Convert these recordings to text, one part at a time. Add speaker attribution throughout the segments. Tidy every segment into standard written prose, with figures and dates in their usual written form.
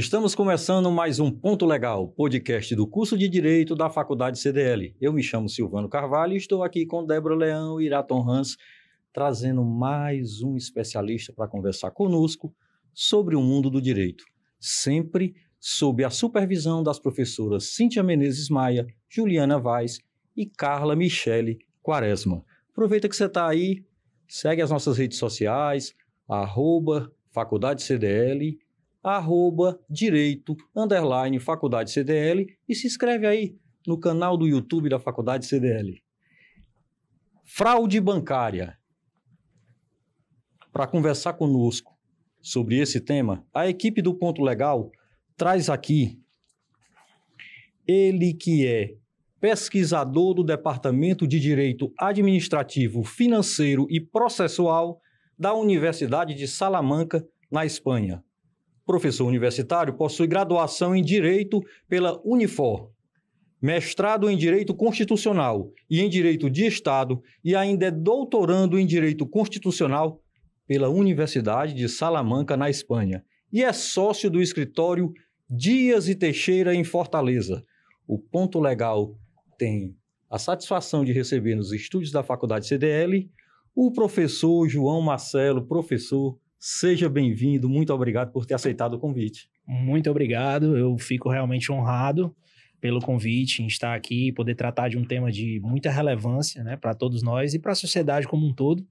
Speaker 1: Estamos começando mais um Ponto Legal, podcast do curso de Direito da Faculdade CDL. Eu me chamo Silvano Carvalho e estou aqui com Débora Leão e Iraton Hans, trazendo mais um especialista para conversar conosco sobre o mundo do direito, sempre sob a supervisão das professoras Cíntia Menezes Maia, Juliana Vaz e Carla Michele Quaresma. Aproveita que você está aí, segue as nossas redes sociais, @Faculdade CDL, @direito, _Faculdade CDL e se inscreve aí no canal do YouTube da Faculdade CDL. Fraude bancária. Para conversar conosco sobre esse tema, a equipe do Ponto Legal traz aqui ele que é pesquisador do Departamento de Direito Administrativo, Financeiro e Processual da Universidade de Salamanca, na Espanha. Professor universitário, possui graduação em Direito pela Unifor, mestrado em Direito Constitucional e em Direito de Estado e ainda é doutorando em Direito Constitucional pela Universidade de Salamanca, na Espanha. E é sócio do escritório Dias e Teixeira, em Fortaleza. O Ponto Legal tem a satisfação de receber nos estúdios da Faculdade CDL o professor João Marcelo. Professor, seja bem-vindo, muito obrigado por ter aceitado o convite.
Speaker 2: Muito obrigado, eu fico realmente honrado pelo convite em estar aqui e poder tratar de um tema de muita relevância, né, para todos nós e para a sociedade como um todo,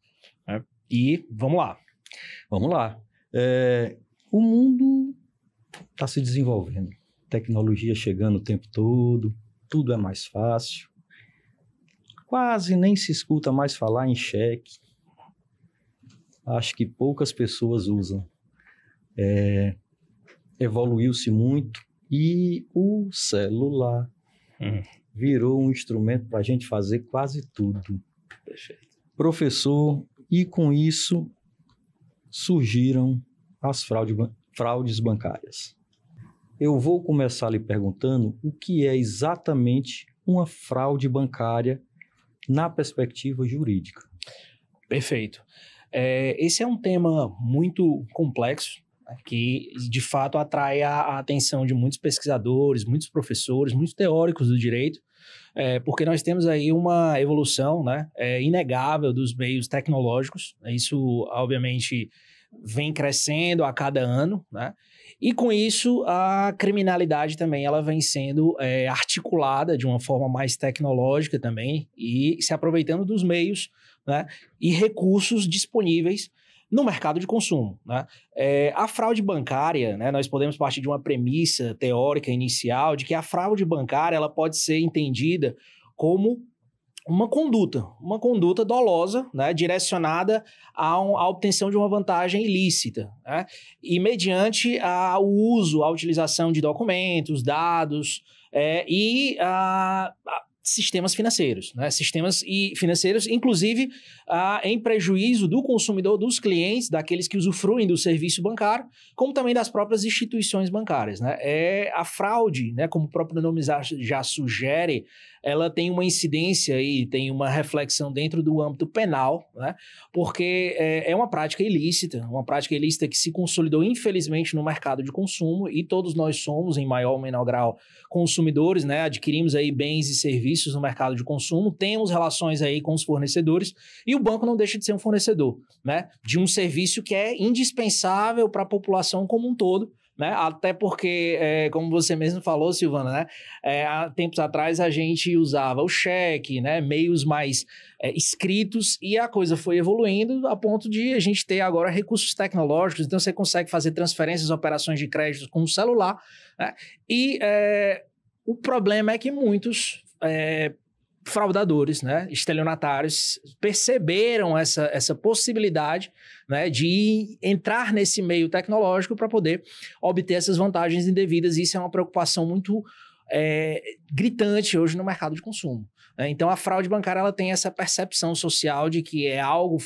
Speaker 2: né? E vamos lá.
Speaker 1: Vamos lá. O mundo está se desenvolvendo, tecnologia chegando o tempo todo, tudo é mais fácil, quase nem se escuta mais falar em cheque. Acho que poucas pessoas usam. Evoluiu-se muito e o celular virou um instrumento para a gente fazer quase tudo.
Speaker 2: Perfeito.
Speaker 1: Professor, e com isso surgiram as fraudes bancárias. Eu vou começar lhe perguntando o que é exatamente uma fraude bancária na perspectiva jurídica.
Speaker 2: Perfeito. Esse é um tema muito complexo, né, que de fato atrai a atenção de muitos pesquisadores, muitos professores, muitos teóricos do direito, porque nós temos aí uma evolução, né, inegável dos meios tecnológicos. Isso, obviamente, vem crescendo a cada ano, né? E com isso a criminalidade também ela vem sendo articulada de uma forma mais tecnológica também e se aproveitando dos meios, né, e recursos disponíveis no mercado de consumo, né? A fraude bancária, né, nós podemos partir de uma premissa teórica inicial de que a fraude bancária ela pode ser entendida como uma conduta dolosa, né, direcionada à obtenção de uma vantagem ilícita, né, e mediante o uso, a utilização de documentos, dados e sistemas financeiros, né, financeiros, inclusive em prejuízo do consumidor, dos clientes, daqueles que usufruem do serviço bancário, como também das próprias instituições bancárias, né. A fraude, né, como o próprio nome já sugere, ela tem uma incidência e tem uma reflexão dentro do âmbito penal, né, porque é uma prática ilícita que se consolidou infelizmente no mercado de consumo e todos nós somos, em maior ou menor grau, consumidores, né, adquirimos aí bens e serviços no mercado de consumo, temos relações aí com os fornecedores e o banco não deixa de ser um fornecedor, né, de um serviço que é indispensável para a população como um todo, né? Até porque, como você mesmo falou, Silvana, né, há tempos atrás a gente usava o cheque, né, meios mais escritos e a coisa foi evoluindo a ponto de a gente ter agora recursos tecnológicos, então você consegue fazer transferências, operações de crédito com o celular, né? E o problema é que muitos fraudadores, né, estelionatários, perceberam essa possibilidade, né, de entrar nesse meio tecnológico para poder obter essas vantagens indevidas. Isso é uma preocupação muito gritante hoje no mercado de consumo. Então, a fraude bancária ela tem essa percepção social de que é algo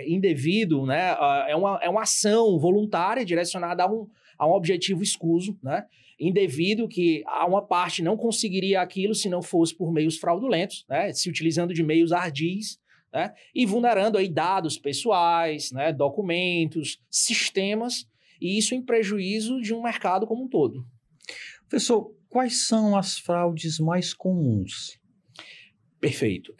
Speaker 2: indevido, né, é uma ação voluntária direcionada a um objetivo escuso, né, indevido, que uma parte não conseguiria aquilo se não fosse por meios fraudulentos, né, se utilizando de meios ardis, né, e vulnerando aí dados pessoais, né, documentos, sistemas e isso em prejuízo de um mercado como um todo.
Speaker 1: Professor, quais são as fraudes mais comuns?
Speaker 2: Perfeito.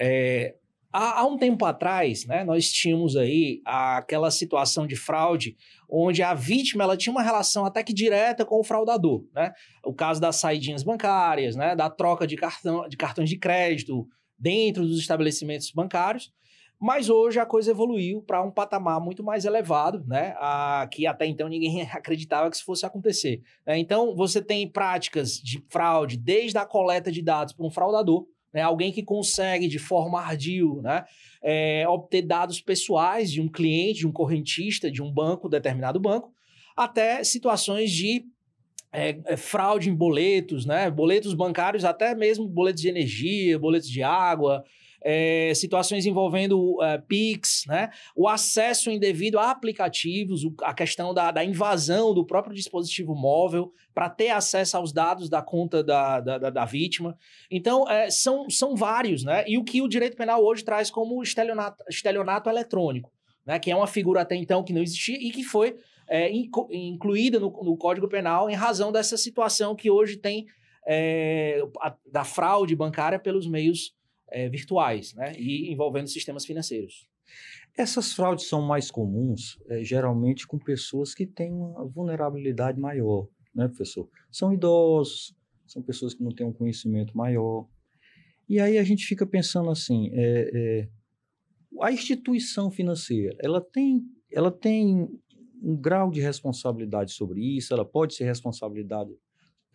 Speaker 2: Há um tempo atrás, né, nós tínhamos aí aquela situação de fraude onde a vítima ela tinha uma relação até que direta com o fraudador, né? O caso das saidinhas bancárias, né, da troca de cartões de crédito dentro dos estabelecimentos bancários, mas hoje a coisa evoluiu para um patamar muito mais elevado, né, que até então ninguém acreditava que isso fosse acontecer. Então, você tem práticas de fraude desde a coleta de dados por um fraudador, né, alguém que consegue, de forma ardil, né, obter dados pessoais de um cliente, de um correntista, de um banco, determinado banco, até situações de fraude em boletos, né, boletos bancários, até mesmo boletos de energia, boletos de água, situações envolvendo PIX, né, o acesso indevido a aplicativos, a questão da invasão do próprio dispositivo móvel para ter acesso aos dados da conta da vítima. Então, são vários, né? E o que o direito penal hoje traz como estelionato eletrônico, né? Que é uma figura até então que não existia e que foi incluída no Código Penal em razão dessa situação que hoje tem da fraude bancária pelos meios virtuais, né? E envolvendo sistemas financeiros.
Speaker 1: Essas fraudes são mais comuns, geralmente com pessoas que têm uma vulnerabilidade maior, né, professor? São idosos, são pessoas que não têm um conhecimento maior. E aí a gente fica pensando assim, a instituição financeira, ela tem um grau de responsabilidade sobre isso, ela pode ser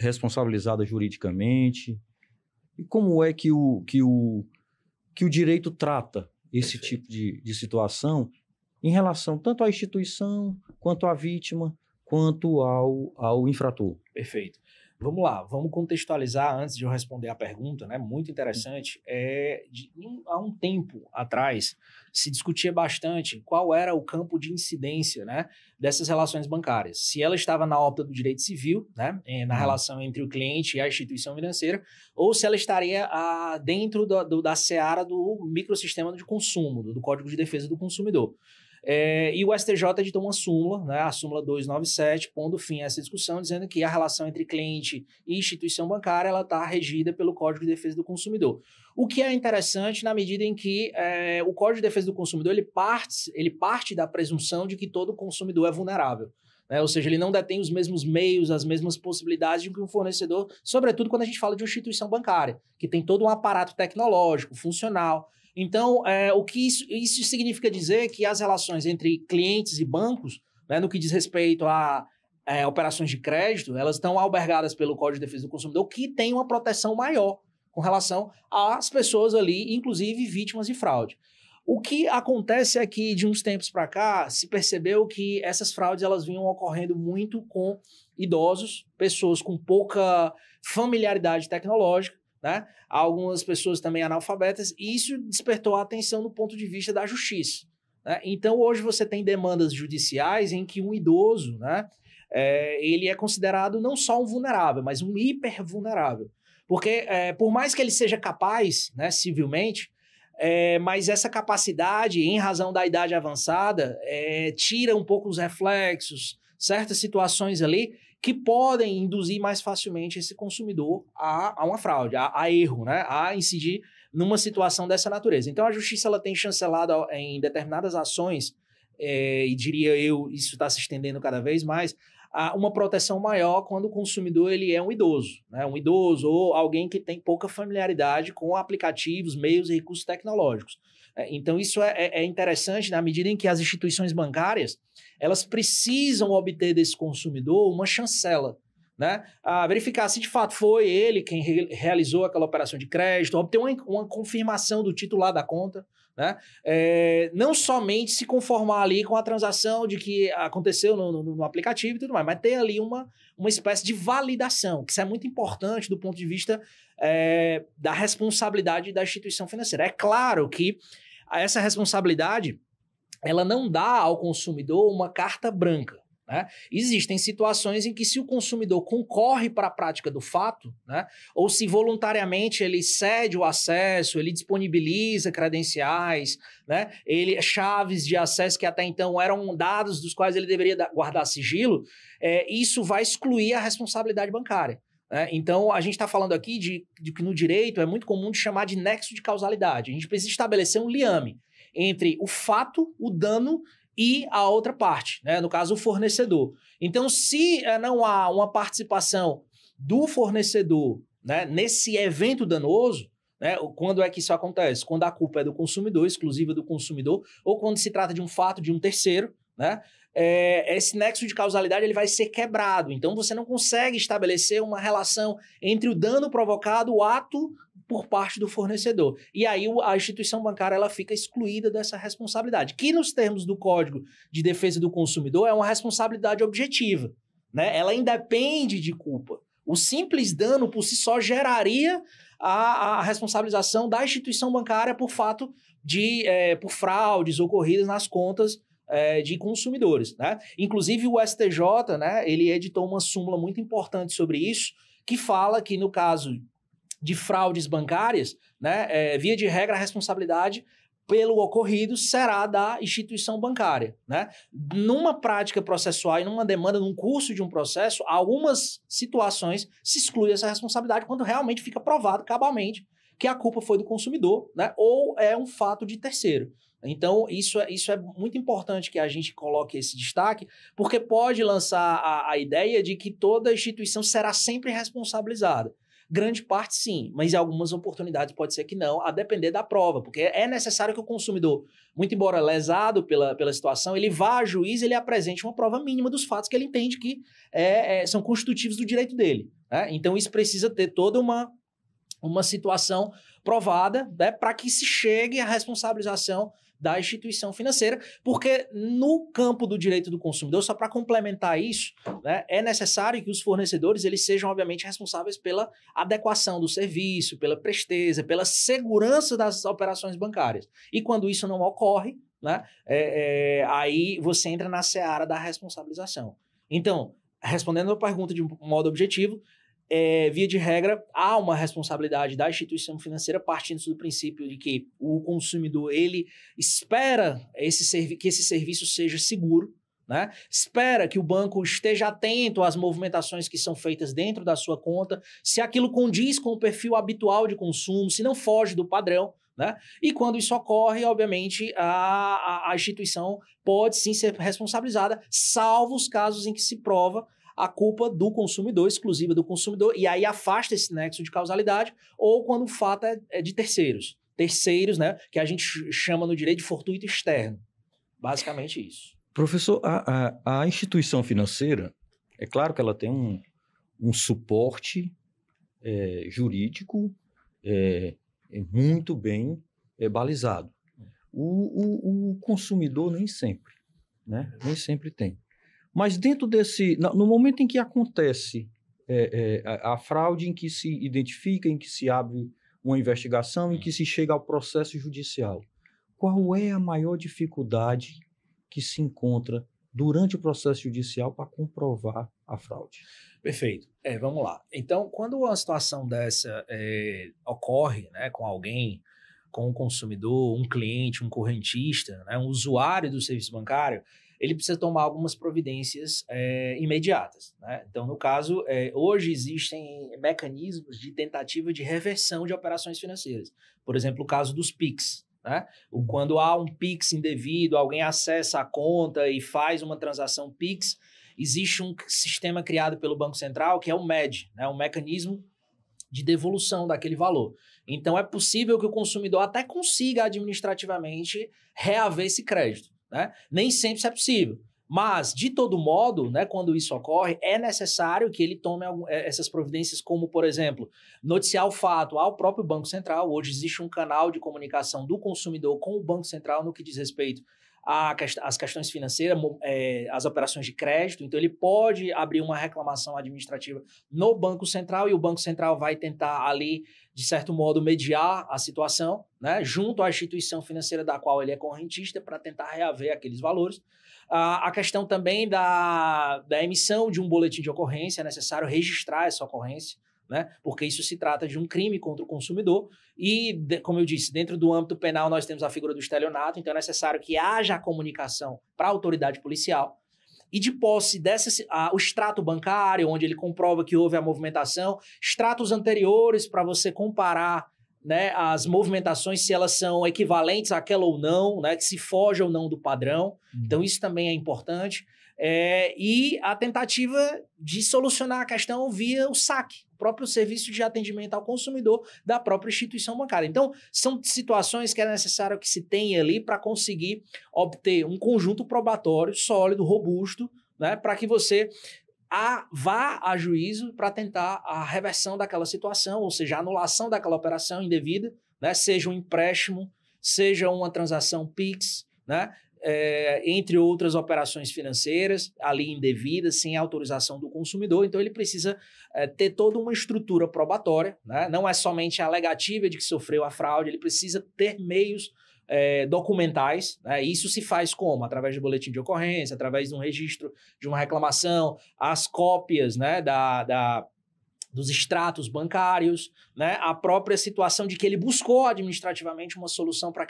Speaker 1: responsabilizada juridicamente. E como é que o direito trata esse tipo de situação em relação tanto à instituição, quanto à vítima, quanto ao infrator?
Speaker 2: Perfeito. Vamos lá, vamos contextualizar antes de eu responder a pergunta, né? Muito interessante. Há um tempo atrás, se discutia bastante qual era o campo de incidência, né, dessas relações bancárias. Se ela estava na órbita do direito civil, né, na relação entre o cliente e a instituição financeira, ou se ela estaria dentro da seara do microsistema de consumo, do Código de Defesa do Consumidor. E o STJ editou uma súmula, né, a súmula 297, pondo fim a essa discussão, dizendo que a relação entre cliente e instituição bancária está regida pelo Código de Defesa do Consumidor. O que é interessante na medida em que o Código de Defesa do Consumidor ele parte da presunção de que todo consumidor é vulnerável. Ou seja, ele não detém os mesmos meios, as mesmas possibilidades de que um fornecedor, sobretudo quando a gente fala de uma instituição bancária, que tem todo um aparato tecnológico, funcional. Então, o que isso significa dizer que as relações entre clientes e bancos, né, no que diz respeito a operações de crédito, elas estão albergadas pelo Código de Defesa do Consumidor, que tem uma proteção maior com relação às pessoas ali, inclusive vítimas de fraude. O que acontece é que, de uns tempos para cá, se percebeu que essas fraudes elas vinham ocorrendo muito com idosos, pessoas com pouca familiaridade tecnológica, né? Algumas pessoas também analfabetas, e isso despertou a atenção do ponto de vista da justiça, né? Então, hoje você tem demandas judiciais em que um idoso, né, ele é considerado não só um vulnerável, mas um hipervulnerável. Porque, por mais que ele seja capaz, né, civilmente, mas essa capacidade, em razão da idade avançada, tira um pouco os reflexos, certas situações ali que podem induzir mais facilmente esse consumidor a uma fraude, a erro, né? A incidir numa situação dessa natureza. Então, a justiça ela tem chancelado em determinadas ações, e diria eu, isso está se estendendo cada vez mais, uma proteção maior quando o consumidor ele é um idoso, né? Um idoso ou alguém que tem pouca familiaridade com aplicativos, meios e recursos tecnológicos. Então, isso é interessante na medida em que as instituições bancárias elas precisam obter desse consumidor uma chancela, né? Verificar se de fato foi ele quem realizou aquela operação de crédito, obter uma confirmação do titular da conta, né? Não somente se conformar ali com a transação de que aconteceu no aplicativo e tudo mais, mas ter ali uma espécie de validação, que isso é muito importante do ponto de vista da responsabilidade da instituição financeira. É claro que essa responsabilidade ela não dá ao consumidor uma carta branca, né? Existem situações em que se o consumidor concorre para a prática do fato, né, ou se voluntariamente ele cede o acesso, ele disponibiliza credenciais, né, chaves de acesso que até então eram dados dos quais ele deveria guardar sigilo, isso vai excluir a responsabilidade bancária. Então, a gente está falando aqui de que no direito é muito comum de chamar de nexo de causalidade. A gente precisa estabelecer um liame entre o fato, o dano e a outra parte, né? No caso, o fornecedor. Então, se não há uma participação do fornecedor, né, nesse evento danoso, né, quando é que isso acontece? Quando a culpa é do consumidor, exclusiva do consumidor, ou quando se trata de um fato de um terceiro, né? Esse nexo de causalidade ele vai ser quebrado. Então, você não consegue estabelecer uma relação entre o dano provocado, o ato por parte do fornecedor. E aí a instituição bancária ela fica excluída dessa responsabilidade, que nos termos do Código de Defesa do Consumidor é uma responsabilidade objetiva, né? Ela independe de culpa. O simples dano por si só geraria a responsabilização da instituição bancária por fato de por fraudes ocorridas nas contas de consumidores, né? Inclusive o STJ, né, ele editou uma súmula muito importante sobre isso, que fala que no caso de fraudes bancárias, né, via de regra a responsabilidade pelo ocorrido será da instituição bancária, né? Numa prática processual e numa demanda, num curso de um processo, algumas situações se exclui essa responsabilidade quando realmente fica provado cabalmente que a culpa foi do consumidor, né? Ou é um fato de terceiro. Então, isso é muito importante que a gente coloque esse destaque, porque pode lançar a ideia de que toda instituição será sempre responsabilizada. Grande parte sim, mas em algumas oportunidades pode ser que não, a depender da prova, porque é necessário que o consumidor, muito embora lesado pela situação, ele vá a juiz e ele apresente uma prova mínima dos fatos que ele entende que são constitutivos do direito dele, né? Então isso precisa ter toda uma situação provada, né, para que se chegue à responsabilização da instituição financeira, porque no campo do direito do consumidor, só para complementar isso, né, é necessário que os fornecedores eles sejam, obviamente, responsáveis pela adequação do serviço, pela presteza, pela segurança das operações bancárias. E quando isso não ocorre, né, aí você entra na seara da responsabilização. Então, respondendo a pergunta de um modo objetivo, via de regra, há uma responsabilidade da instituição financeira partindo do princípio de que o consumidor ele espera que esse serviço seja seguro, né? Espera que o banco esteja atento às movimentações que são feitas dentro da sua conta, se aquilo condiz com o perfil habitual de consumo, se não foge do padrão, né? E quando isso ocorre, obviamente, a instituição pode sim ser responsabilizada, salvo os casos em que se prova a culpa do consumidor, exclusiva do consumidor, e aí afasta esse nexo de causalidade, ou quando o fato é de terceiros. Terceiros, né, que a gente chama no direito de fortuito externo. Basicamente isso.
Speaker 1: Professor, a instituição financeira, é claro que ela tem um suporte jurídico muito bem balizado. O consumidor nem sempre, né? Nem sempre tem. Mas dentro no momento em que acontece a fraude, em que se identifica, em que se abre uma investigação, em que se chega ao processo judicial, qual é a maior dificuldade que se encontra durante o processo judicial para comprovar a fraude?
Speaker 2: Perfeito. Vamos lá. Então, quando uma situação dessa ocorre, né, com alguém, com um consumidor, um cliente, um correntista, né, um usuário do serviço bancário, ele precisa tomar algumas providências imediatas, né? Então, no caso, hoje existem mecanismos de tentativa de reversão de operações financeiras. Por exemplo, o caso dos PIX, né? Quando há um PIX indevido, alguém acessa a conta e faz uma transação PIX, existe um sistema criado pelo Banco Central que é o MED, né? Um mecanismo de devolução daquele valor. Então, é possível que o consumidor até consiga administrativamente reaver esse crédito, né? Nem sempre isso é possível, mas de todo modo, né, quando isso ocorre, é necessário que ele tome essas providências, como, por exemplo, noticiar o fato ao próprio Banco Central. Hoje existe um canal de comunicação do consumidor com o Banco Central no que diz respeito às questões financeiras, as operações de crédito. Então, ele pode abrir uma reclamação administrativa no Banco Central e o Banco Central vai tentar ali, de certo modo, mediar a situação, né, junto à instituição financeira da qual ele é correntista para tentar reaver aqueles valores. A questão também da emissão de um boletim de ocorrência, é necessário registrar essa ocorrência, né, porque isso se trata de um crime contra o consumidor e, como eu disse, dentro do âmbito penal nós temos a figura do estelionato, então é necessário que haja a comunicação para a autoridade policial. E de posse o extrato bancário, onde ele comprova que houve a movimentação, extratos anteriores para você comparar, né, as movimentações, se elas são equivalentes àquela ou não, né, que se foge ou não do padrão. Então isso também é importante. E a tentativa de solucionar a questão via o SAC, o próprio serviço de atendimento ao consumidor da própria instituição bancária. Então, são situações que é necessário que se tenha ali para conseguir obter um conjunto probatório sólido, robusto, né, para que você vá a juízo para tentar a reversão daquela situação, ou seja, a anulação daquela operação indevida, né, seja um empréstimo, seja uma transação PIX, né, entre outras operações financeiras ali indevidas, sem autorização do consumidor. Então ele precisa ter toda uma estrutura probatória, né? Não é somente a alegativa de que sofreu a fraude, ele precisa ter meios documentais, né? Isso se faz como? Através de boletim de ocorrência, através de um registro de uma reclamação, as cópias, né, dos extratos bancários, né, a própria situação de que ele buscou administrativamente uma solução para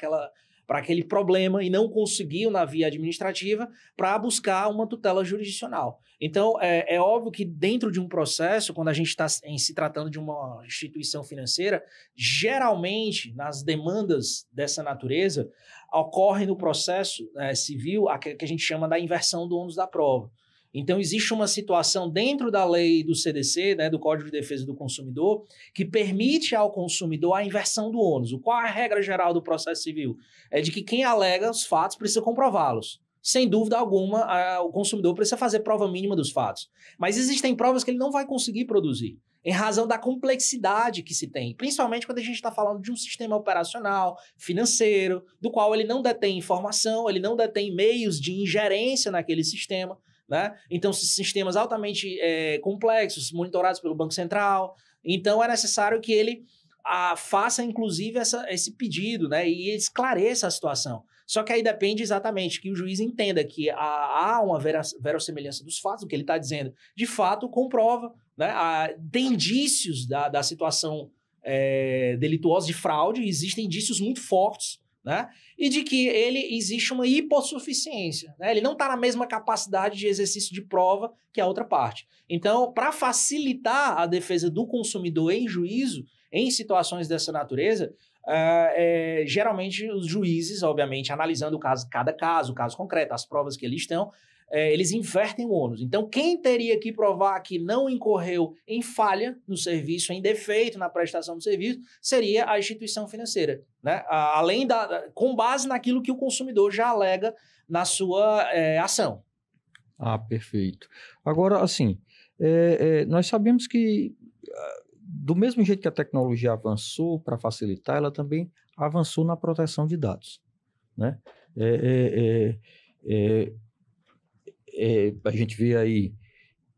Speaker 2: aquele problema e não conseguiu na via administrativa para buscar uma tutela jurisdicional. Então, é óbvio que dentro de um processo, quando a gente está se tratando de uma instituição financeira, geralmente, nas demandas dessa natureza, ocorre no processo civil que a gente chama da inversão do ônus da prova. Então, existe uma situação dentro da lei do CDC, né, do Código de Defesa do Consumidor, que permite ao consumidor a inversão do ônus. Qual é a regra geral do processo civil? É de que quem alega os fatos precisa comprová-los. Sem dúvida alguma, o consumidor precisa fazer prova mínima dos fatos. Mas existem provas que ele não vai conseguir produzir, em razão da complexidade que se tem, principalmente quando a gente está falando de um sistema operacional, financeiro, do qual ele não detém informação, ele não detém meios de ingerência naquele sistema, né? Então, sistemas altamente complexos, monitorados pelo Banco Central. Então, é necessário que ele faça, inclusive, esse pedido, né? E esclareça a situação. Só que aí depende exatamente que o juiz entenda que há uma verossimilhança dos fatos, o que ele está dizendo, de fato, comprova, né? Tem indícios da situação delituosa de fraude, existem indícios muito fortes, né? E de que existe uma hipossuficiência, né? Ele não está na mesma capacidade de exercício de prova que a outra parte. Então, para facilitar a defesa do consumidor em juízo, em situações dessa natureza, geralmente os juízes, obviamente, analisando cada caso, o caso concreto, as provas que eles estão, eles invertem o ônus. Então, quem teria que provar que não incorreu em falha no serviço, em defeito na prestação do serviço, seria a instituição financeira, né? Com base naquilo que o consumidor já alega na sua ação.
Speaker 1: Perfeito. Agora, assim, nós sabemos que, do mesmo jeito que a tecnologia avançou para facilitar, ela também avançou na proteção de dados, né? A gente vê aí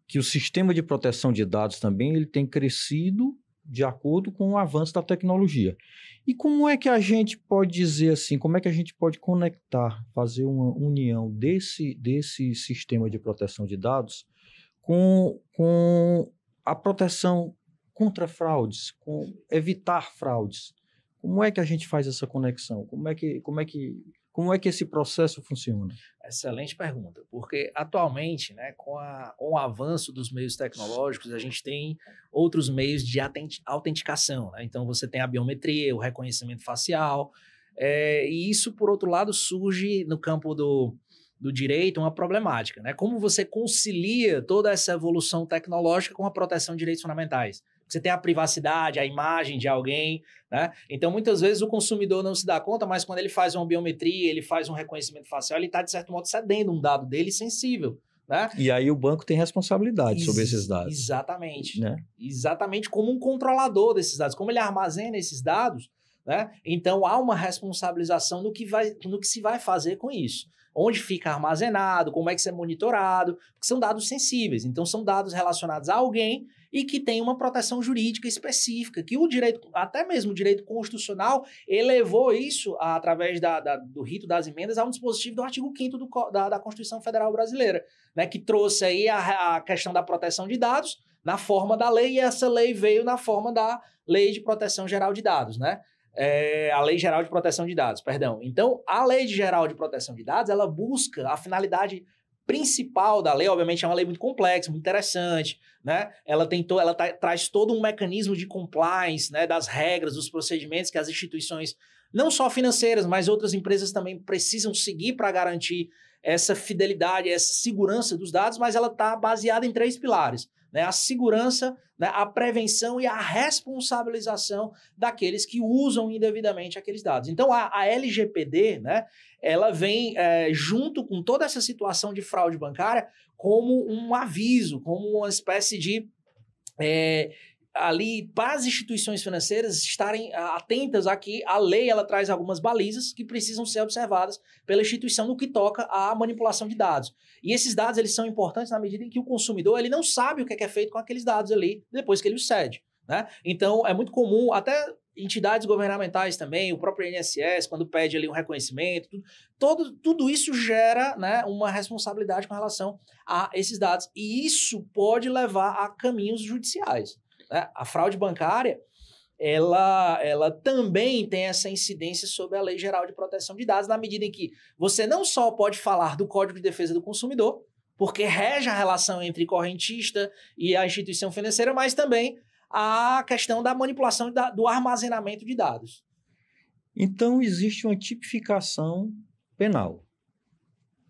Speaker 1: que o sistema de proteção de dados também ele tem crescido de acordo com o avanço da tecnologia. E como é que a gente pode dizer assim, como é que a gente pode conectar, fazer uma união desse sistema de proteção de dados com a proteção contra fraudes, com evitar fraudes? Como é que a gente faz essa conexão? Como é que esse processo funciona?
Speaker 2: Excelente pergunta, porque atualmente, né, com o avanço dos meios tecnológicos, a gente tem outros meios de autenticação, né? Então você tem a biometria, o reconhecimento facial, e isso, por outro lado, surge no campo do direito uma problemática, né? Como você concilia toda essa evolução tecnológica com a proteção de direitos fundamentais? Você tem a privacidade, a imagem de alguém, né? Então, muitas vezes o consumidor não se dá conta, mas quando ele faz uma biometria, ele faz um reconhecimento facial, ele está, de certo modo, cedendo um dado dele sensível, né?
Speaker 1: E aí o banco tem responsabilidade sobre esses dados.
Speaker 2: Exatamente.
Speaker 1: Né?
Speaker 2: Exatamente como um controlador desses dados. Como ele armazena esses dados, né? Então, há uma responsabilização no que se vai fazer com isso. Onde fica armazenado, como é que isso é monitorado, porque são dados sensíveis. Então, são dados relacionados a alguém e que tem uma proteção jurídica específica, que o direito, até mesmo o direito constitucional, elevou isso, através do rito das emendas, a um dispositivo do artigo 5º da Constituição Federal Brasileira, né, que trouxe aí a questão da proteção de dados na forma da lei, e essa lei veio na forma da Lei de Proteção Geral de Dados, né? A Lei Geral de Proteção de Dados, perdão. Então, a Lei Geral de Proteção de Dados, ela busca a finalidade principal da lei, obviamente é uma lei muito complexa, muito interessante, né? Ela traz todo um mecanismo de compliance, né, das regras, dos procedimentos que as instituições, não só financeiras, mas outras empresas também precisam seguir para garantir essa fidelidade, essa segurança dos dados, mas ela está baseada em 3 pilares, né? A segurança, né, a prevenção e a responsabilização daqueles que usam indevidamente aqueles dados. Então, a LGPD, né, ela vem junto com toda essa situação de fraude bancária como um aviso, como uma espécie de ali para as instituições financeiras estarem atentas a que a lei ela traz algumas balizas que precisam ser observadas pela instituição no que toca à manipulação de dados. E esses dados eles são importantes na medida em que o consumidor ele não sabe o que é feito com aqueles dados ali depois que ele os cede, né? Então é muito comum, até entidades governamentais também, o próprio INSS, quando pede ali um reconhecimento, tudo isso gera, né, uma responsabilidade com relação a esses dados. E isso pode levar a caminhos judiciais. A fraude bancária, ela também tem essa incidência sobre a Lei Geral de Proteção de Dados, na medida em que você não só pode falar do Código de Defesa do Consumidor, porque rege a relação entre correntista e a instituição financeira, mas também a questão da manipulação do armazenamento de dados.
Speaker 1: Então, existe uma tipificação penal.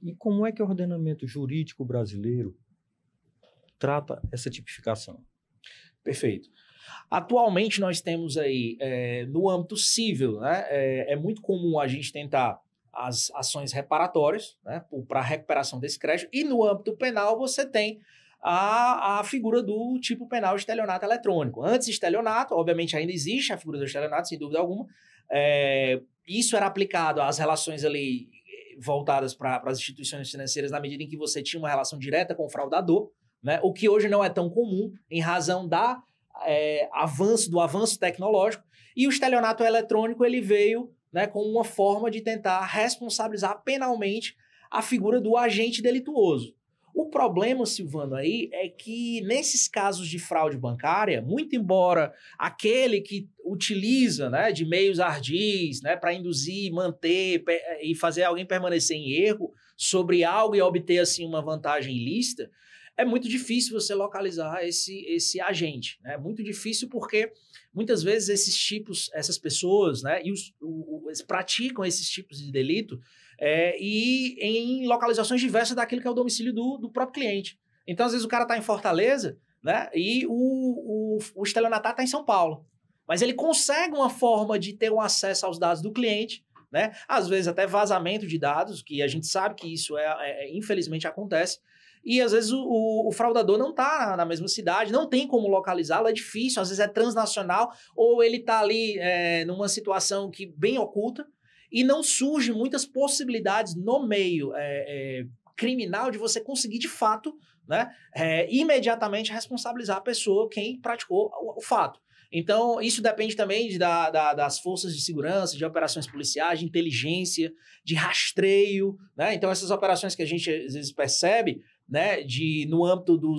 Speaker 1: E como é que o ordenamento jurídico brasileiro trata essa tipificação?
Speaker 2: Perfeito. Atualmente nós temos aí, no âmbito civil, né, é muito comum a gente tentar as ações reparatórias, né, para a recuperação desse crédito, e no âmbito penal você tem a figura do tipo penal de estelionato eletrônico. Antes de estelionato, obviamente ainda existe a figura do estelionato, sem dúvida alguma, isso era aplicado às relações ali voltadas para as instituições financeiras na medida em que você tinha uma relação direta com o fraudador, né? O que hoje não é tão comum em razão do avanço tecnológico, e o estelionato eletrônico ele veio, né, com uma forma de tentar responsabilizar penalmente a figura do agente delituoso. O problema, Silvano, aí é que nesses casos de fraude bancária, muito embora aquele que utiliza, né, de meios ardis, né, para induzir, manter e fazer alguém permanecer em erro sobre algo e obter assim uma vantagem ilícita, é muito difícil você localizar esse agente. É, né? Muito difícil porque muitas vezes essas pessoas, né, eles praticam esses tipos de delito e em localizações diversas daquilo que é o domicílio do próprio cliente. Então, às vezes, o cara está em Fortaleza, né, e o estelionatário está em São Paulo. Mas ele consegue uma forma de ter um acesso aos dados do cliente, né? Às vezes até vazamento de dados, que a gente sabe que isso infelizmente acontece. E às vezes o fraudador não está na mesma cidade, não tem como localizá-lo, é difícil, às vezes é transnacional, ou ele está ali numa situação que bem oculta, e não surgem muitas possibilidades no meio criminal de você conseguir de fato, né, imediatamente responsabilizar a pessoa quem praticou o fato. Então, isso depende também das forças de segurança, de operações policiais, de inteligência, de rastreio, né? Então, essas operações que a gente às vezes percebe, né, no âmbito do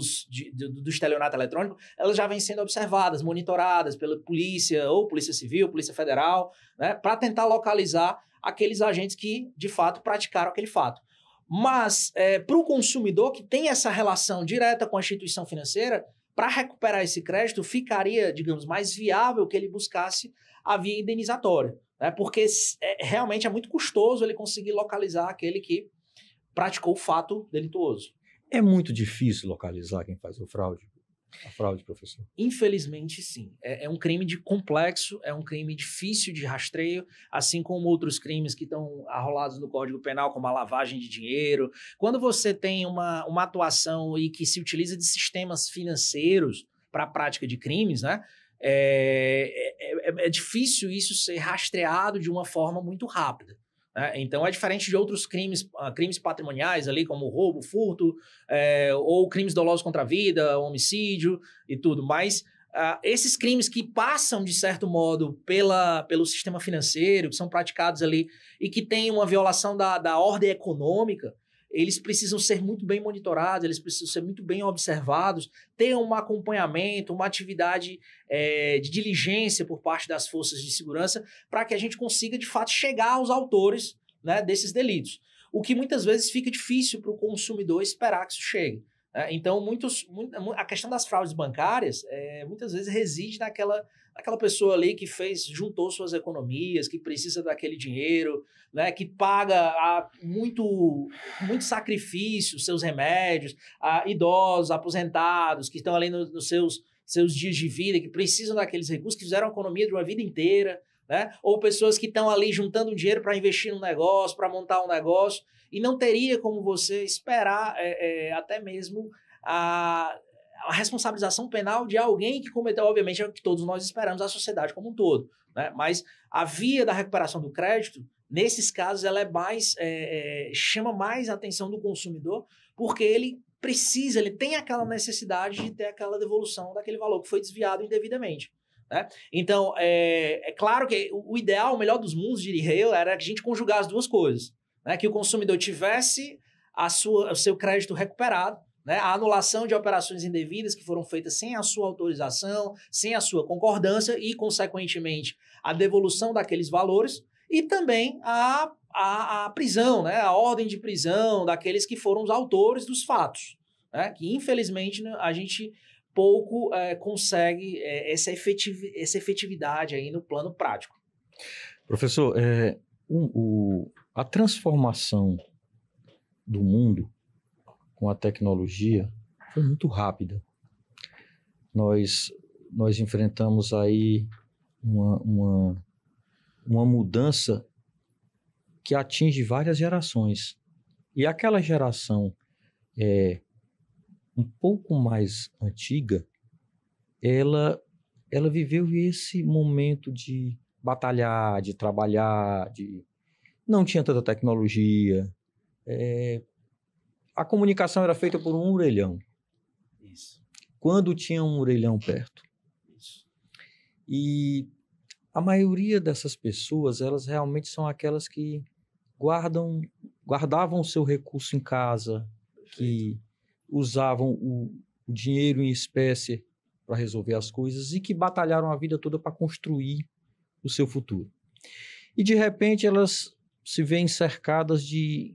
Speaker 2: estelionato eletrônico, elas já vêm sendo observadas, monitoradas pela polícia, ou polícia civil, polícia federal, né, para tentar localizar aqueles agentes que, de fato, praticaram aquele fato. Mas, para o consumidor que tem essa relação direta com a instituição financeira, para recuperar esse crédito, ficaria, digamos, mais viável que ele buscasse a via indenizatória, né? Porque realmente é muito custoso ele conseguir localizar aquele que praticou o fato delituoso.
Speaker 1: É muito difícil localizar quem faz a fraude, professor?
Speaker 2: Infelizmente, sim. É um crime complexo, é um crime difícil de rastreio, assim como outros crimes que estão arrolados no Código Penal, como a lavagem de dinheiro. Quando você tem uma atuação e que se utiliza de sistemas financeiros para a prática de crimes, né, é é difícil isso ser rastreado de uma forma muito rápida. Né? Então, é diferente de outros crimes patrimoniais ali, como roubo, furto, ou crimes dolosos contra a vida, homicídio e tudo. Mas esses crimes que passam, de certo modo, pelo sistema financeiro, que são praticados ali e que têm uma violação da ordem econômica, eles precisam ser muito bem monitorados, eles precisam ser muito bem observados, ter um acompanhamento, uma atividade de diligência por parte das forças de segurança, para que a gente consiga, de fato, chegar aos autores, né, desses delitos. O que muitas vezes fica difícil para o consumidor esperar que isso chegue. Então, a questão das fraudes bancárias muitas vezes reside naquela pessoa ali que juntou suas economias, que precisa daquele dinheiro, né, que paga muito sacrifício, seus remédios, idosos, aposentados, que estão ali nos seus dias de vida, que precisam daqueles recursos, que fizeram a economia de uma vida inteira, né, ou pessoas que estão ali juntando dinheiro para investir num negócio, para montar um negócio, e não teria como você esperar até mesmo a responsabilização penal de alguém que cometeu, obviamente, é o que todos nós esperamos, a sociedade como um todo. Né? Mas a via da recuperação do crédito, nesses casos, ela chama mais a atenção do consumidor, porque ele tem aquela necessidade de ter aquela devolução daquele valor que foi desviado indevidamente. Né? Então, é claro que o ideal, o melhor dos mundos, diria eu, era que a gente conjugar as duas coisas. Né, que o consumidor tivesse o seu crédito recuperado, né, a anulação de operações indevidas que foram feitas sem a sua autorização, sem a sua concordância e, consequentemente, a devolução daqueles valores e também a prisão, né, a ordem de prisão daqueles que foram os autores dos fatos, né, que, infelizmente, a gente pouco consegue essa efetividade aí no plano prático.
Speaker 1: Professor, a transformação do mundo com a tecnologia foi muito rápida. Nós enfrentamos aí uma mudança que atinge várias gerações. E aquela geração um pouco mais antiga, ela viveu esse momento de batalhar, de trabalhar, não tinha tanta tecnologia. A comunicação era feita por um orelhão.
Speaker 2: Isso.
Speaker 1: Quando tinha um orelhão perto.
Speaker 2: Isso.
Speaker 1: E a maioria dessas pessoas, elas realmente são aquelas que guardavam o seu recurso em casa, que usavam o dinheiro em espécie para resolver as coisas e que batalharam a vida toda para construir o seu futuro. E, de repente, elas se veem cercadas de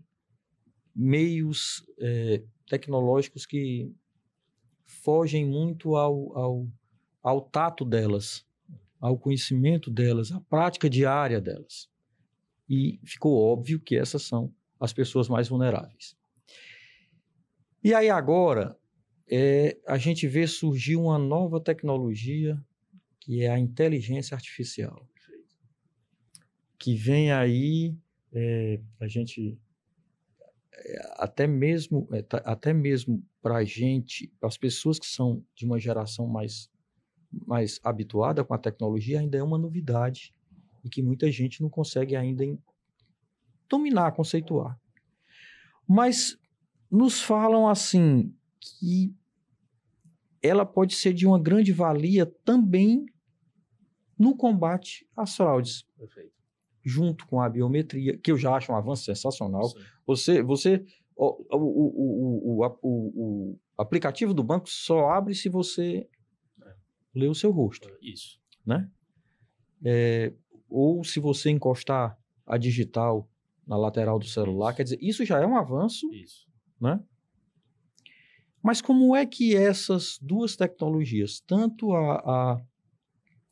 Speaker 1: meios tecnológicos que fogem muito ao tato delas, ao conhecimento delas, à prática diária delas. E ficou óbvio que essas são as pessoas mais vulneráveis. E aí agora, a gente vê surgir uma nova tecnologia, que é a inteligência artificial, que vem aí, a gente, até mesmo para a gente, para as pessoas que são de uma geração mais habituada com a tecnologia, ainda é uma novidade e que muita gente não consegue ainda dominar, conceituar. Mas nos falam assim que ela pode ser de uma grande valia também no combate às fraudes.
Speaker 2: Perfeito.
Speaker 1: Junto com a biometria, que eu já acho um avanço sensacional. Sim. O aplicativo do banco só abre se você ler o seu rosto.
Speaker 2: Isso.
Speaker 1: Né? Ou se você encostar a digital na lateral do celular, quer dizer, isso já é um avanço.
Speaker 2: Isso.
Speaker 1: Né? Mas como é que essas duas tecnologias, tanto a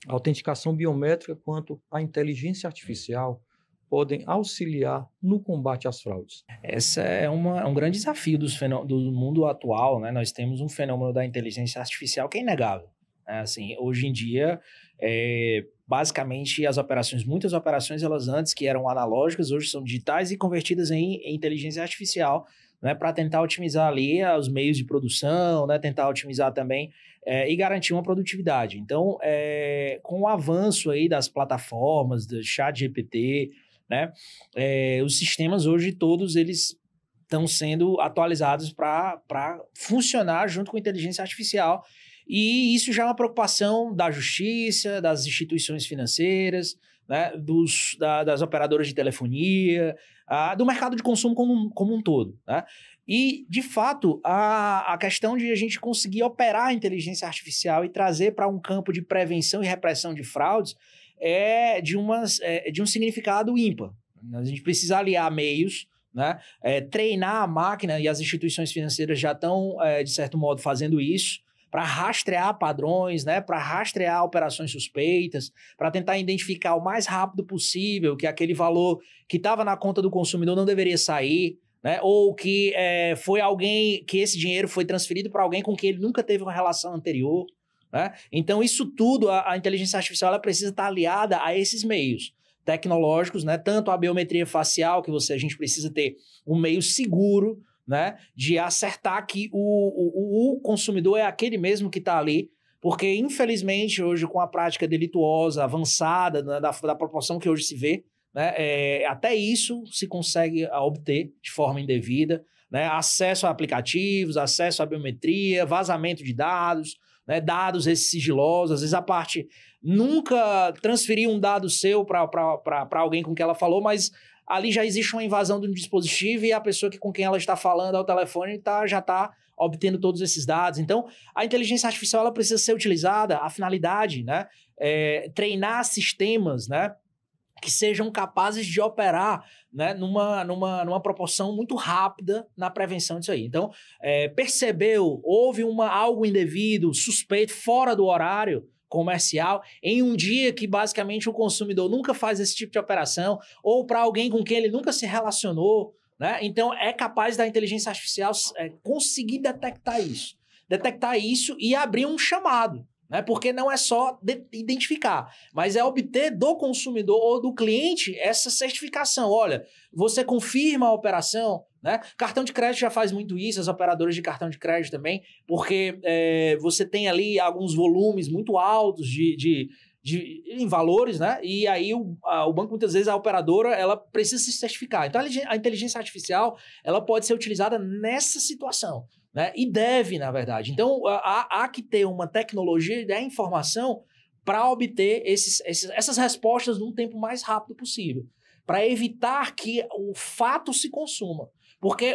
Speaker 1: autenticação biométrica quanto a inteligência artificial, podem auxiliar no combate às fraudes?
Speaker 2: Esse é um grande desafio do mundo atual, né? Nós temos um fenômeno da inteligência artificial que é inegável. Assim, hoje em dia, basicamente, muitas operações, elas antes que eram analógicas, hoje são digitais e convertidas em inteligência artificial, né, para tentar otimizar ali os meios de produção, né, tentar otimizar também e garantir uma produtividade. Então, com o avanço aí das plataformas, do ChatGPT, né, os sistemas hoje todos eles estão sendo atualizados para funcionar junto com a inteligência artificial. E isso já é uma preocupação da justiça, das instituições financeiras, né, das operadoras de telefonia, do mercado de consumo como um todo. Né? E, de fato, a questão de a gente conseguir operar a inteligência artificial e trazer para um campo de prevenção e repressão de fraudes é de um significado ímpar. A gente precisa aliar meios, né, treinar a máquina, e as instituições financeiras já estão, de certo modo, fazendo isso, para rastrear padrões, né, para rastrear operações suspeitas, para tentar identificar o mais rápido possível que aquele valor que estava na conta do consumidor não deveria sair, né, ou que foi alguém, que esse dinheiro foi transferido para alguém com quem ele nunca teve uma relação anterior. Né? Então, isso tudo, a inteligência artificial ela precisa estar aliada a esses meios tecnológicos, né, tanto a biometria facial, que a gente precisa ter um meio seguro, né, de acertar que o consumidor é aquele mesmo que está ali, porque infelizmente hoje com a prática delituosa avançada, né, da proporção que hoje se vê, né, até isso se consegue obter de forma indevida, né, acesso a aplicativos, acesso à biometria, vazamento de dados, né, dados esses sigilosos, às vezes a parte nunca transferiu um dado seu para alguém com quem ela falou, mas ali já existe uma invasão de um dispositivo e a pessoa com quem ela está falando ao telefone já está obtendo todos esses dados. Então, a inteligência artificial ela precisa ser utilizada, a finalidade, né, treinar sistemas, né, que sejam capazes de operar, né, numa proporção muito rápida na prevenção disso aí. Então, percebeu, houve algo indevido, suspeito, fora do horário comercial, em um dia que basicamente o consumidor nunca faz esse tipo de operação, ou para alguém com quem ele nunca se relacionou, né? Então, é capaz da inteligência artificial conseguir detectar isso e abrir um chamado. Né? Porque não é só identificar, mas é obter do consumidor ou do cliente essa certificação. Olha, você confirma a operação, né? Cartão de crédito já faz muito isso, as operadoras de cartão de crédito também, porque você tem ali alguns volumes muito altos em valores, né? E aí o banco, muitas vezes, a operadora, ela precisa se certificar. Então, a inteligência artificial, ela pode ser utilizada nessa situação. Né? E deve, na verdade. Então, há que ter uma tecnologia da informação para obter essas respostas num tempo mais rápido possível, para evitar que o fato se consuma. Porque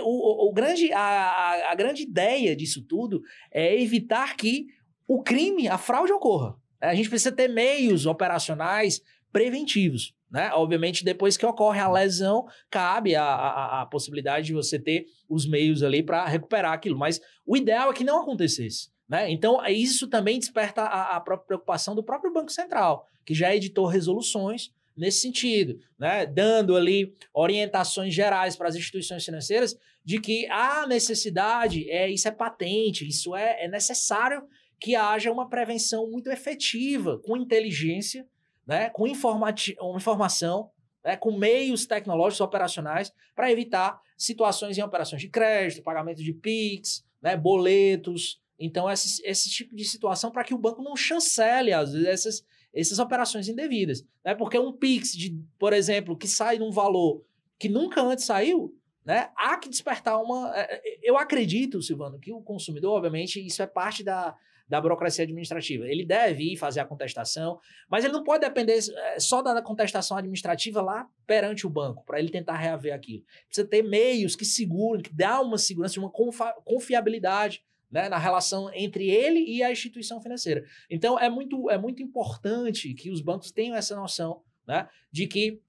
Speaker 2: a grande ideia disso tudo é evitar que o crime, a fraude ocorra. A gente precisa ter meios operacionais preventivos. Né? Obviamente, depois que ocorre a lesão, cabe a possibilidade de você ter os meios ali para recuperar aquilo. Mas o ideal é que não acontecesse. Né? Então, isso também desperta a própria preocupação do próprio Banco Central, que já editou resoluções nesse sentido, né? Dando ali orientações gerais para as instituições financeiras de que a necessidade, isso é patente, isso é necessário que haja uma prevenção muito efetiva, com inteligência, né, com informação, né, com meios tecnológicos operacionais para evitar situações em operações de crédito, pagamento de PIX, né, boletos. Então, esse tipo de situação para que o banco não chancele, às vezes, essas operações indevidas. Né? Porque um PIX, por exemplo, que sai num valor que nunca antes saiu, né, há que despertar uma... Eu acredito, Silvano, que o consumidor, obviamente, isso é parte da burocracia administrativa. Ele deve ir fazer a contestação, mas ele não pode depender só da contestação administrativa lá perante o banco, para ele tentar reaver aquilo. Precisa ter meios que seguram, que dá uma segurança, uma confiabilidade, né, na relação entre ele e a instituição financeira. Então, é muito importante que os bancos tenham essa noção, né, de que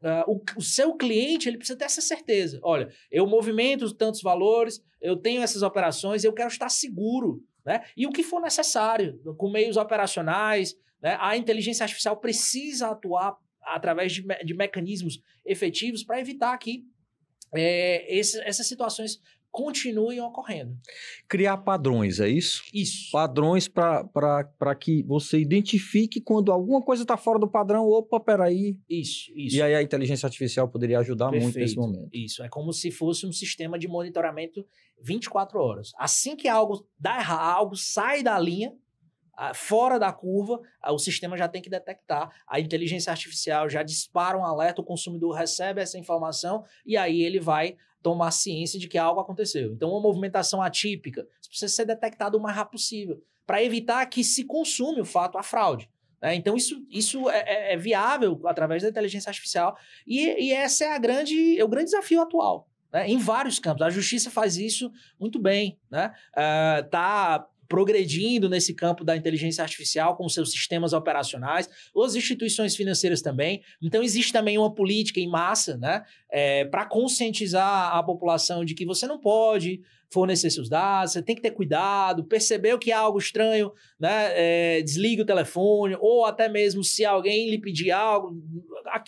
Speaker 2: o seu cliente ele precisa ter essa certeza. Olha, eu movimento tantos valores, eu tenho essas operações, eu quero estar seguro. Né? E o que for necessário, com meios operacionais, né? A inteligência artificial precisa atuar através de mecanismos efetivos para evitar que essas situações continuem ocorrendo.
Speaker 1: Criar padrões, é isso?
Speaker 2: Isso.
Speaker 1: Padrões para que você identifique quando alguma coisa está fora do padrão. Opa, peraí.
Speaker 2: Isso.
Speaker 1: E aí a inteligência artificial poderia ajudar muito nesse momento.
Speaker 2: Isso. É como se fosse um sistema de monitoramento 24 horas. Assim que algo dá errado, algo sai da linha, fora da curva, o sistema já tem que detectar, a inteligência artificial já dispara um alerta, o consumidor recebe essa informação e aí ele vai tomar ciência de que algo aconteceu. Então, uma movimentação atípica precisa ser detectada o mais rápido possível, para evitar que se consume o fato, a fraude. Então, isso é viável através da inteligência artificial e esse é o grande desafio atual, né? Em vários campos. A justiça faz isso muito bem, né? Tá progredindo nesse campo da inteligência artificial com seus sistemas operacionais, as instituições financeiras também. Então, existe também uma política em massa, né, para conscientizar a população de que você não pode fornecer seus dados, você tem que ter cuidado, percebeu que há algo estranho, né, desligue o telefone, ou até mesmo se alguém lhe pedir algo,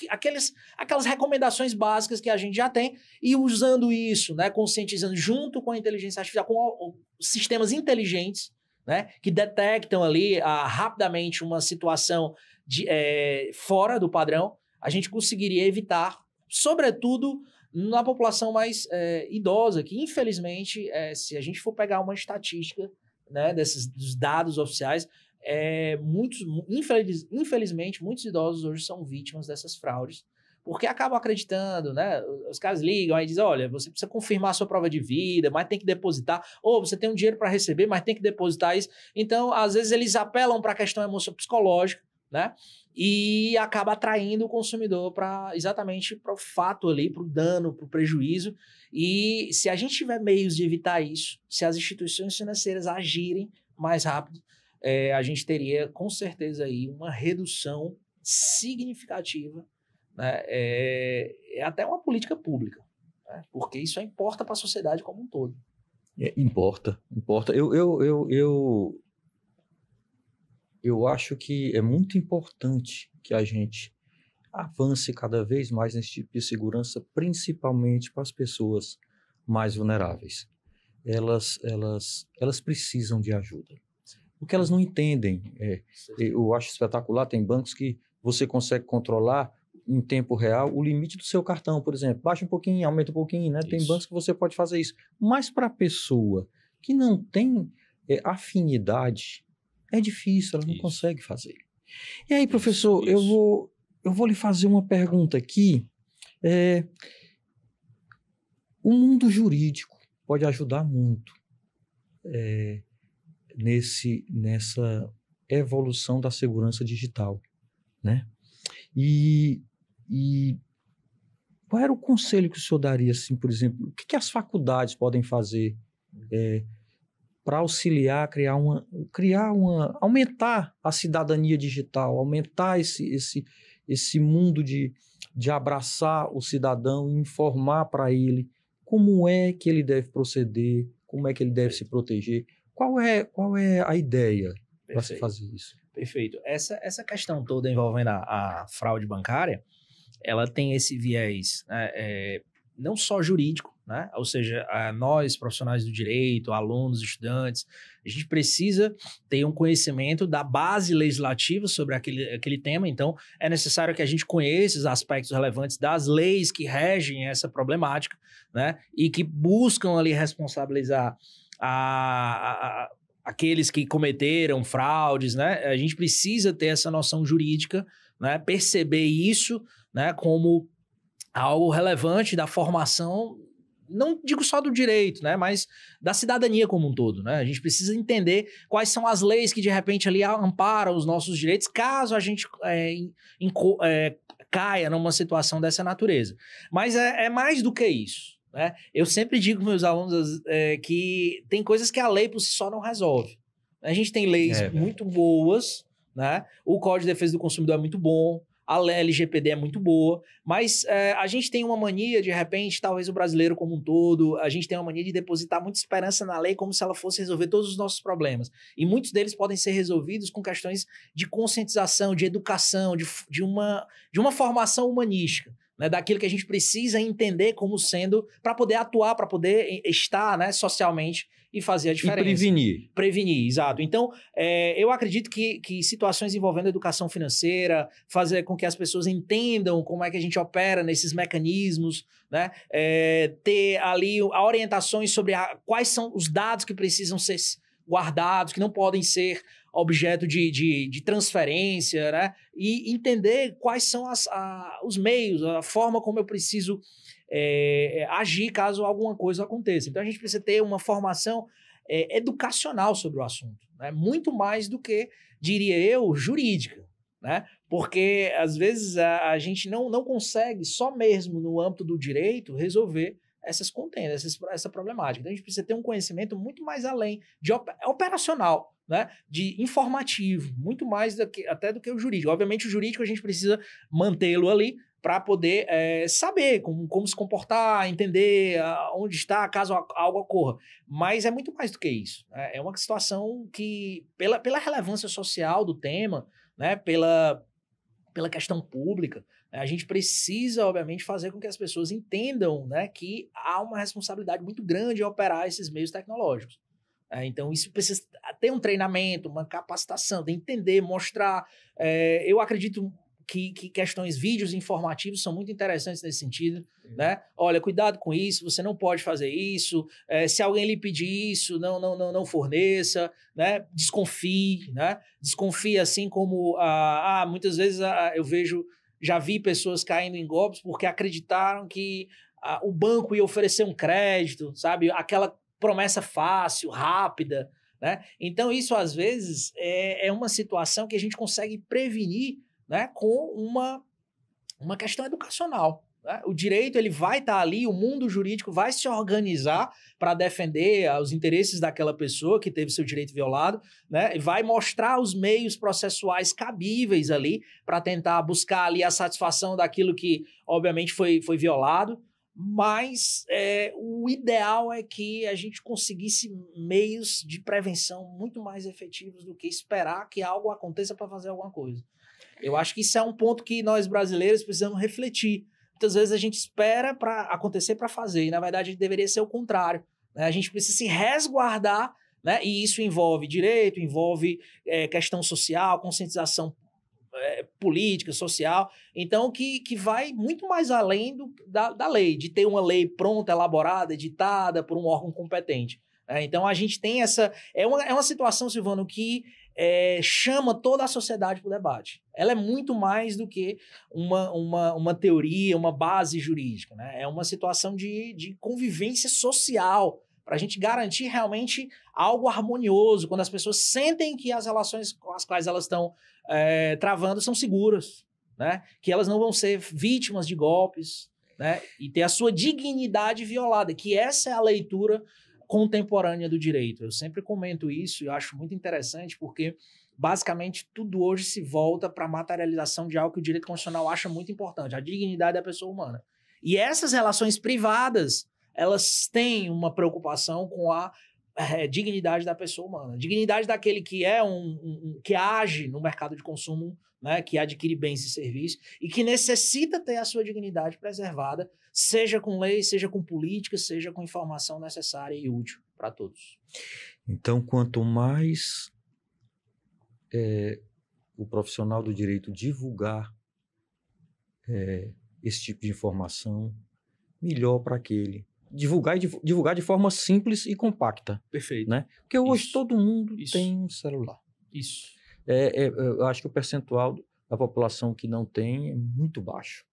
Speaker 2: aquelas recomendações básicas que a gente já tem, e usando isso, né, conscientizando junto com a inteligência artificial, com sistemas inteligentes, né, que detectam ali rapidamente uma situação fora do padrão, a gente conseguiria evitar, sobretudo na população mais idosa, que infelizmente, se a gente for pegar uma estatística, né, dos dados oficiais, infelizmente, muitos idosos hoje são vítimas dessas fraudes, porque acabam acreditando, né? Os caras ligam e dizem, olha, você precisa confirmar a sua prova de vida, mas tem que depositar, ou você tem um dinheiro para receber, mas tem que depositar isso. Então, às vezes, eles apelam para a questão psicológica, né? E acaba atraindo o consumidor exatamente para o fato ali, para o dano, para o prejuízo. E se a gente tiver meios de evitar isso, se as instituições financeiras agirem mais rápido, a gente teria com certeza aí uma redução significativa, né? É até uma política pública, né? Porque isso importa para a sociedade como um todo.
Speaker 1: Importa. Eu acho que é muito importante que a gente avance cada vez mais nesse tipo de segurança, principalmente para as pessoas mais vulneráveis. Elas precisam de ajuda, porque elas não entendem. Eu acho espetacular, tem bancos que você consegue controlar em tempo real o limite do seu cartão, por exemplo. Baixa um pouquinho, aumenta um pouquinho, né? Isso. Tem bancos que você pode fazer isso. Mas para a pessoa que não tem afinidade, é difícil, ela não consegue fazer. E aí, professor, eu vou lhe fazer uma pergunta aqui. O mundo jurídico pode ajudar muito nessa evolução da segurança digital, né? E qual era o conselho que o senhor daria, assim, por exemplo, o que as faculdades podem fazer para auxiliar, aumentar a cidadania digital, aumentar esse mundo de abraçar o cidadão e informar para ele como é que ele deve proceder, como é que ele deve se proteger. Qual é a ideia para se fazer isso?
Speaker 2: Perfeito. Essa questão toda envolvendo a fraude bancária, ela tem esse viés, né, não só jurídico, né? Ou seja, nós, profissionais do direito, alunos, estudantes, a gente precisa ter um conhecimento da base legislativa sobre aquele tema. Então, é necessário que a gente conheça os aspectos relevantes das leis que regem essa problemática, né? E que buscam ali responsabilizar aqueles que cometeram fraudes, né? A gente precisa ter essa noção jurídica, né? Perceber isso, né, como algo relevante da formação, não digo só do direito, né, mas da cidadania como um todo, né? A gente precisa entender quais são as leis que de repente ali amparam os nossos direitos, caso a gente caia numa situação dessa natureza. Mas é mais do que isso, né? Eu sempre digo para meus alunos que tem coisas que a lei por si só não resolve. A gente tem leis muito boas, né? O Código de Defesa do Consumidor é muito bom, a LGPD é muito boa, mas a gente tem uma mania, de repente, talvez o brasileiro como um todo, a gente tem uma mania de depositar muita esperança na lei como se ela fosse resolver todos os nossos problemas. E muitos deles podem ser resolvidos com questões de conscientização, de educação, de uma formação humanística, né, daquilo que a gente precisa entender como sendo, para poder atuar, para poder estar, né, socialmente e fazer a diferença.
Speaker 1: E prevenir.
Speaker 2: Prevenir, exato. Então, eu acredito que situações envolvendo educação financeira, fazer com que as pessoas entendam como é que a gente opera nesses mecanismos, né, ter ali orientações sobre quais são os dados que precisam ser guardados, que não podem ser objeto de transferência, né, e entender quais são os meios, a forma como eu preciso agir caso alguma coisa aconteça. Então, a gente precisa ter uma formação educacional sobre o assunto, né? Muito mais do que, diria eu, jurídica, né? Porque, às vezes, a gente não consegue, só mesmo no âmbito do direito, resolver essas contendas, essa problemática. Então, a gente precisa ter um conhecimento muito mais além, operacional, né? De informativo, muito mais até do que o jurídico. Obviamente, o jurídico a gente precisa mantê-lo ali, para poder saber como se comportar, entender onde está, caso algo ocorra. Mas é muito mais do que isso. É uma situação que, pela relevância social do tema, né, pela questão pública, a gente precisa, obviamente, fazer com que as pessoas entendam, né, que há uma responsabilidade muito grande em operar esses meios tecnológicos. Então, isso precisa ter um treinamento, uma capacitação, de entender, mostrar. Eu acredito que questões, vídeos informativos são muito interessantes nesse sentido, né? Olha, cuidado com isso, você não pode fazer isso, se alguém lhe pedir isso, não forneça, né? Desconfie, né? Desconfie, assim como muitas vezes já vi pessoas caindo em golpes porque acreditaram que o banco ia oferecer um crédito, sabe? Aquela promessa fácil, rápida, né? Então, isso às vezes é uma situação que a gente consegue prevenir, né, com uma questão educacional, né? O direito ele vai estar ali, o mundo jurídico vai se organizar para defender os interesses daquela pessoa que teve seu direito violado, né? E vai mostrar os meios processuais cabíveis ali para tentar buscar ali a satisfação daquilo que, obviamente, foi violado. Mas o ideal é que a gente conseguisse meios de prevenção muito mais efetivos do que esperar que algo aconteça para fazer alguma coisa. Eu acho que isso é um ponto que nós brasileiros precisamos refletir. Muitas vezes a gente espera para acontecer para fazer, e na verdade deveria ser o contrário, né? A gente precisa se resguardar, né? E isso envolve direito, envolve questão social, conscientização política, social, então que vai muito mais além da lei, de ter uma lei pronta, elaborada, editada por um órgão competente. Então a gente tem essa... É uma situação, Silvano, que chama toda a sociedade para o debate. Ela é muito mais do que uma teoria, uma base jurídica, né? É uma situação de convivência social, para a gente garantir realmente algo harmonioso, quando as pessoas sentem que as relações com as quais elas estão travando são seguras, né? Que elas não vão ser vítimas de golpes, né? E ter a sua dignidade violada, que essa é a leitura contemporânea do direito. Eu sempre comento isso e acho muito interessante porque, basicamente, tudo hoje se volta para a materialização de algo que o direito constitucional acha muito importante, a dignidade da pessoa humana. E essas relações privadas, elas têm uma preocupação com a dignidade da pessoa humana. Dignidade daquele que que age no mercado de consumo, né, que adquire bens e serviços e que necessita ter a sua dignidade preservada, seja com lei, seja com política, seja com informação necessária e útil para todos.
Speaker 1: Então, quanto mais o profissional do direito divulgar esse tipo de informação, melhor para aquele. Divulgar de forma simples e compacta.
Speaker 2: Perfeito.
Speaker 1: Né? Porque hoje
Speaker 2: Isso.
Speaker 1: todo mundo
Speaker 2: Isso.
Speaker 1: tem um celular.
Speaker 2: Isso.
Speaker 1: Eu acho que o percentual da população que não tem é muito baixo.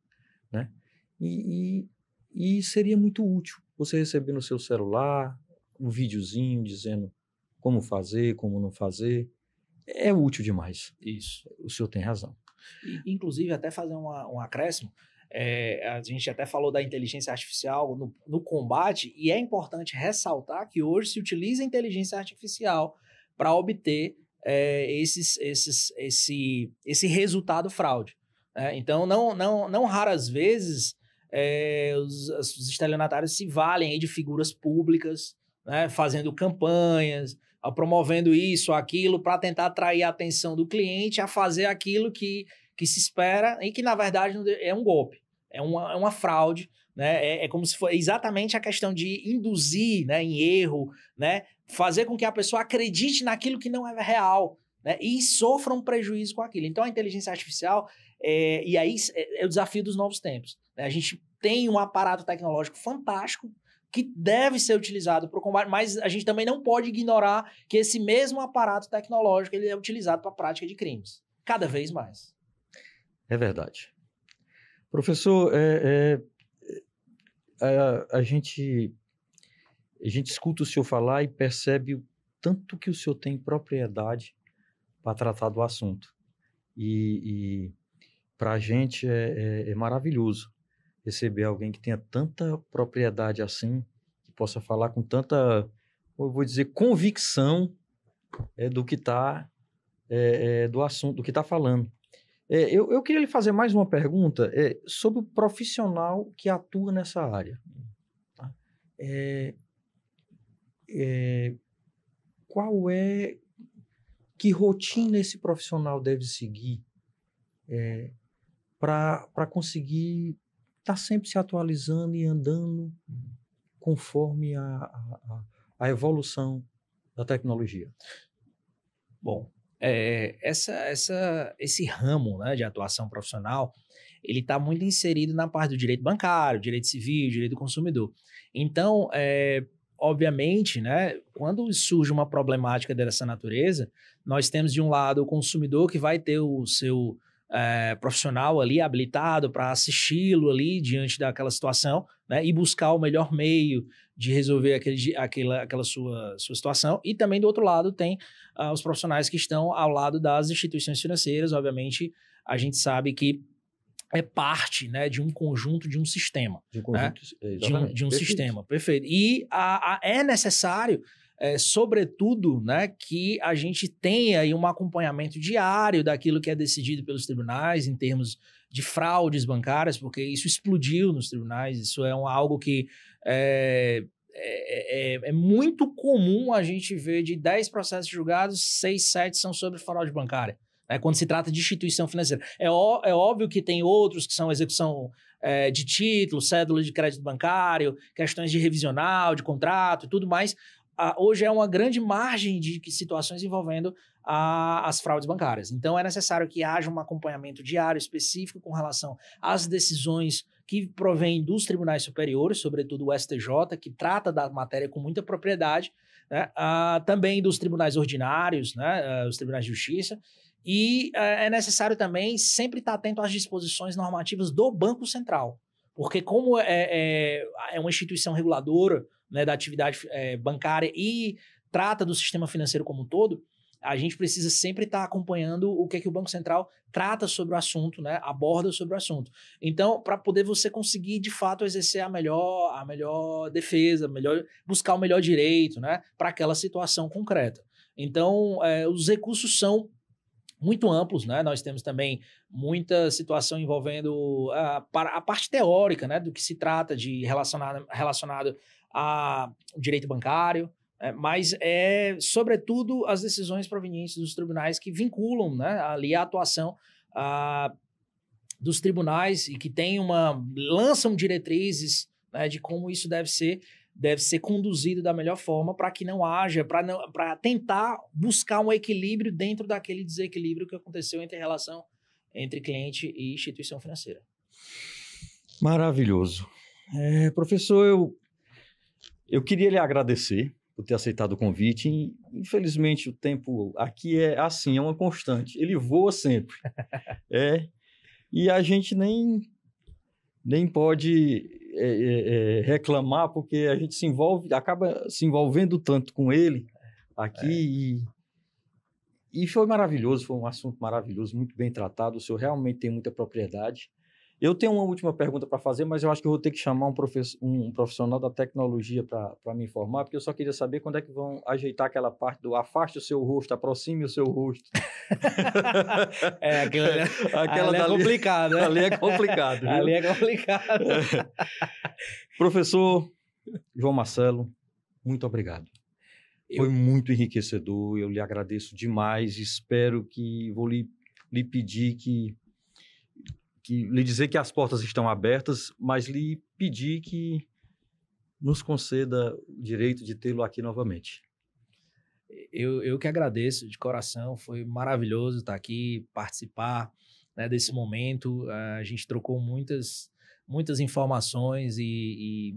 Speaker 1: Né? E seria muito útil você receber no seu celular um videozinho dizendo como fazer, como não fazer. É útil demais.
Speaker 2: Isso.
Speaker 1: O senhor tem razão.
Speaker 2: Inclusive, até fazer um acréscimo, a gente até falou da inteligência artificial no combate, e é importante ressaltar que hoje se utiliza a inteligência artificial para obter esse resultado fraude. Então, não raras vezes os estelionatários se valem aí de figuras públicas, né, fazendo campanhas, promovendo isso, aquilo, para tentar atrair a atenção do cliente a fazer aquilo que se espera e que, na verdade, é um golpe. é uma fraude, né? É como se fosse exatamente a questão de induzir, né, em erro, né? Fazer com que a pessoa acredite naquilo que não é real, né? E sofra um prejuízo com aquilo. Então, a inteligência artificial, e aí é o desafio dos novos tempos, né? A gente tem um aparato tecnológico fantástico que deve ser utilizado para o combate, mas a gente também não pode ignorar que esse mesmo aparato tecnológico ele é utilizado para a prática de crimes, cada vez mais.
Speaker 1: É verdade. Professor, a gente escuta o senhor falar e percebe o tanto que o senhor tem propriedade para tratar do assunto. E para a gente é maravilhoso receber alguém que tenha tanta propriedade assim, que possa falar com tanta, eu vou dizer, convicção do que está, do assunto, do que está falando. Eu queria lhe fazer mais uma pergunta sobre o profissional que atua nessa área. Tá? Que rotina esse profissional deve seguir para conseguir estar sempre se atualizando e andando conforme a evolução da tecnologia?
Speaker 2: Bom, esse ramo, né, de atuação profissional, ele está muito inserido na parte do direito bancário, direito civil, direito do consumidor. Então, obviamente, né, quando surge uma problemática dessa natureza, nós temos de um lado o consumidor que vai ter o seu profissional ali habilitado para assisti-lo ali diante daquela situação, né, e buscar o melhor meio de resolver aquela sua situação. E também do outro lado tem os profissionais que estão ao lado das instituições financeiras. Obviamente, a gente sabe que é parte, né, de um conjunto, de um sistema. De um conjunto, né? de um sistema, perfeito. E é necessário, sobretudo, né, que a gente tenha aí um acompanhamento diário daquilo que é decidido pelos tribunais em termos de fraudes bancárias, porque isso explodiu nos tribunais, isso é algo que é muito comum a gente ver de 10 processos julgados, 6, 7 são sobre fraude bancária. Quando se trata de instituição financeira. É óbvio que tem outros que são execução de título, cédula de crédito bancário, questões de revisional, de contrato e tudo mais. Hoje é uma grande margem de situações envolvendo as fraudes bancárias. Então, é necessário que haja um acompanhamento diário específico com relação às decisões que provêm dos tribunais superiores, sobretudo o STJ, que trata da matéria com muita propriedade, né? Também dos tribunais ordinários, né? Os tribunais de justiça. E é necessário também sempre estar atento às disposições normativas do Banco Central, porque como é uma instituição reguladora, né, da atividade bancária e trata do sistema financeiro como um todo, a gente precisa sempre estar acompanhando o que o Banco Central trata sobre o assunto, né, aborda sobre o assunto. Então, para poder você conseguir, de fato, exercer a melhor defesa, buscar o melhor direito, né, para aquela situação concreta. Então, os recursos são muito amplos, né? Nós temos também muita situação envolvendo a parte teórica, né, do que se trata de relacionado ao direito bancário, mas sobretudo, as decisões provenientes dos tribunais que vinculam, né, ali a atuação dos tribunais e que lançam diretrizes, né, de como isso deve ser conduzido da melhor forma para que não haja, para tentar buscar um equilíbrio dentro daquele desequilíbrio que aconteceu entre a relação entre cliente e instituição financeira.
Speaker 1: Maravilhoso. Professor, eu queria lhe agradecer por ter aceitado o convite. Infelizmente, o tempo aqui é assim, é uma constante. Ele voa sempre. E a gente nem pode reclamar, porque a gente acaba se envolvendo tanto com ele aqui. E foi maravilhoso, foi um assunto maravilhoso, muito bem tratado. O senhor realmente tem muita propriedade. Eu tenho uma última pergunta para fazer, mas eu acho que eu vou ter que chamar um profissional da tecnologia para me informar, porque eu só queria saber quando é que vão ajeitar aquela parte do afaste o seu rosto, aproxime o seu rosto.
Speaker 2: Aquela é complicado, né?
Speaker 1: Ali é complicado. Viu?
Speaker 2: Ali é complicado.
Speaker 1: Professor João Marcelo, muito obrigado. Foi muito enriquecedor, eu lhe agradeço demais, vou lhe pedir que lhe dizer que as portas estão abertas, mas lhe pedir que nos conceda o direito de tê-lo aqui novamente.
Speaker 2: Eu que agradeço de coração, foi maravilhoso estar aqui, participar, né, desse momento. A gente trocou muitas informações e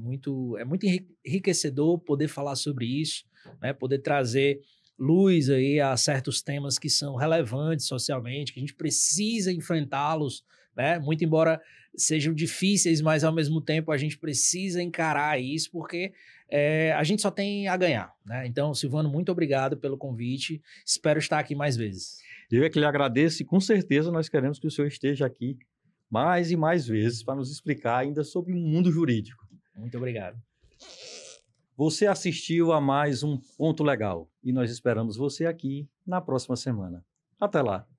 Speaker 2: é muito enriquecedor poder falar sobre isso, né, poder trazer luz aí a certos temas que são relevantes socialmente, que a gente precisa enfrentá-los, né, muito embora sejam difíceis, mas ao mesmo tempo a gente precisa encarar isso, porque a gente só tem a ganhar, né? Então, Silvano, muito obrigado pelo convite, espero estar aqui mais vezes.
Speaker 1: Eu é que lhe agradeço e com certeza nós queremos que o senhor esteja aqui mais e mais vezes para nos explicar ainda sobre o mundo jurídico.
Speaker 2: Muito obrigado.
Speaker 1: Você assistiu a mais um Ponto Legal e nós esperamos você aqui na próxima semana. Até lá!